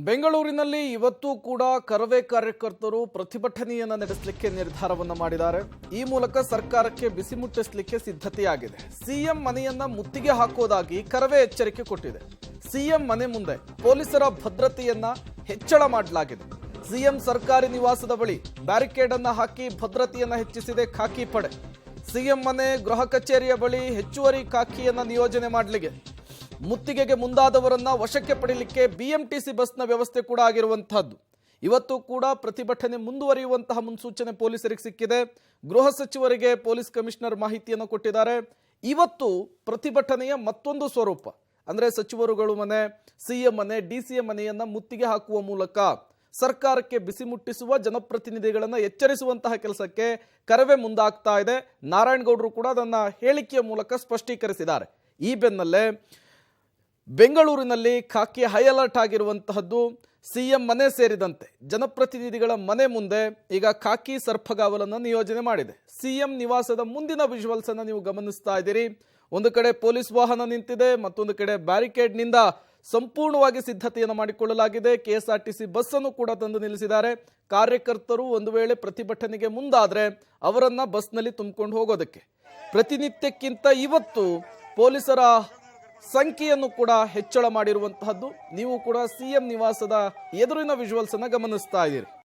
ಬೆಂಗಳೂರಿನಲ್ಲಿ ಇವತ್ತು ಕೂಡ ಕರವೇ ಕಾರ್ಯಕರ್ತರು ಪ್ರತಿಭಟನೆಯನ್ನು ನಡೆಸಲಿಕ್ಕೆ ನಿರ್ಧಾರವನ್ನು ಮಾಡಿದ್ದಾರೆ. ಈ ಮೂಲಕ ಸರ್ಕಾರಕ್ಕೆ ಬಿಸಿ ಮುಟ್ಟಿಸಲಿಕ್ಕೆ ಸಿದ್ಧತೆಯಾಗಿದೆ. ಸಿಎಂ ಮನೆಯನ್ನ ಮುತ್ತಿಗೆ ಹಾಕೋದಾಗಿ ಕರವೇ ಎಚ್ಚರಿಕೆ ಕೊಟ್ಟಿದೆ. ಸಿಎಂ ಮನೆ ಮುಂದೆ ಪೊಲೀಸರ ಭದ್ರತೆಯನ್ನ ಹೆಚ್ಚಳ ಮಾಡಲಾಗಿದೆ. ಸಿಎಂ ಸರ್ಕಾರಿ ನಿವಾಸದ ಬಳಿ ಬ್ಯಾರಿಕೇಡ್ ಅನ್ನು ಹಾಕಿ ಭದ್ರತೆಯನ್ನ ಹೆಚ್ಚಿಸಿದೆ ಖಾಕಿ ಪಡೆ. ಸಿಎಂ ಮನೆ ಗೃಹ ಕಚೇರಿಯ ಬಳಿ ಹೆಚ್ಚುವರಿ ಖಾಕಿಯನ್ನ ನಿಯೋಜನೆ ಮಾಡಲಿದೆ. ಮುತ್ತಿಗೆಗೆ ಮುಂದಾದವರನ್ನ ವಶಕ್ಕೆ ಪಡೆಯಲಿಕ್ಕೆ ಬಿಎಂಟಿಸಿ ಬಸ್ನ ವ್ಯವಸ್ಥೆ ಕೂಡ ಆಗಿರುವಂತಹದ್ದು. ಇವತ್ತು ಕೂಡ ಪ್ರತಿಭಟನೆ ಮುಂದುವರಿಯುವಂತಹ ಮುನ್ಸೂಚನೆ ಪೊಲೀಸರಿಗೆ ಸಿಕ್ಕಿದೆ. ಗೃಹ ಸಚಿವರಿಗೆ ಪೊಲೀಸ್ ಕಮಿಷನರ್ ಮಾಹಿತಿಯನ್ನು ಕೊಟ್ಟಿದ್ದಾರೆ. ಇವತ್ತು ಪ್ರತಿಭಟನೆಯ ಮತ್ತೊಂದು ಸ್ವರೂಪ ಅಂದ್ರೆ ಸಚಿವರುಗಳು ಮನೆ, ಸಿಎಂ ಮನೆ, ಡಿಸಿಎಂ ಮನೆಯನ್ನ ಮುತ್ತಿಗೆ ಹಾಕುವ ಮೂಲಕ ಸರ್ಕಾರಕ್ಕೆ ಬಿಸಿ ಮುಟ್ಟಿಸುವ, ಜನಪ್ರತಿನಿಧಿಗಳನ್ನ ಎಚ್ಚರಿಸುವಂತಹ ಕೆಲಸಕ್ಕೆ ಕರವೇ ಮುಂದಾಗ್ತಾ ಇದೆ. ನಾರಾಯಣಗೌಡರು ಕೂಡ ಅದನ್ನ ಹೇಳಿಕೆಯ ಮೂಲಕ ಸ್ಪಷ್ಟೀಕರಿಸಿದ್ದಾರೆ. ಈ ಬೆನ್ನಲ್ಲೇ ಬೆಂಗಳೂರಿನಲ್ಲಿ ಖಾಕಿ ಹೈ ಅಲರ್ಟ್ ಆಗಿರುವಂತಹದ್ದು. ಸಿಎಂ ಮನೆ ಸೇರಿದಂತೆ ಜನಪ್ರತಿನಿಧಿಗಳ ಮನೆ ಮುಂದೆ ಈಗ ಖಾಕಿ ಸರ್ಪಗಾವಲನ್ನು ನಿಯೋಜನೆ ಮಾಡಿದೆ. ಸಿಎಂ ನಿವಾಸದ ಮುಂದಿನ ವಿಜುವಲ್ಸ್ ಅನ್ನು ನೀವು ಗಮನಿಸ್ತಾ ಇದ್ದೀರಿ. ಒಂದು ಕಡೆ ಪೊಲೀಸ್ ವಾಹನ ನಿಂತಿದೆ, ಮತ್ತೊಂದು ಕಡೆ ಬ್ಯಾರಿಕೇಡ್ನಿಂದ ಸಂಪೂರ್ಣವಾಗಿ ಸಿದ್ಧತೆಯನ್ನು ಮಾಡಿಕೊಳ್ಳಲಾಗಿದೆ. ಕೆಎಸ್ಆರ್ಟಿಸಿ ಬಸ್ ಅನ್ನು ಕೂಡ ತಂದು ನಿಲ್ಲಿಸಿದ್ದಾರೆ. ಕಾರ್ಯಕರ್ತರು ಒಂದು ವೇಳೆ ಪ್ರತಿಭಟನೆಗೆ ಮುಂದಾದ್ರೆ ಅವರನ್ನ ಬಸ್ನಲ್ಲಿ ತುಂಬಿಕೊಂಡು ಹೋಗೋದಕ್ಕೆ. ಪ್ರತಿನಿತ್ಯಕ್ಕಿಂತ ಇವತ್ತು ಪೊಲೀಸರ ಸಂಖ್ಯೆಯನ್ನು ಕೂಡ ಹೆಚ್ಚಳ ಮಾಡಿರುವಂತಹದ್ದು. ನೀವು ಕೂಡ ಸಿಎಂ ನಿವಾಸದ ಎದುರಿನ ವಿಜುವಲ್ಸ್ ಅನ್ನು ಗಮನಿಸ್ತಾ ಇದ್ದೀರಿ.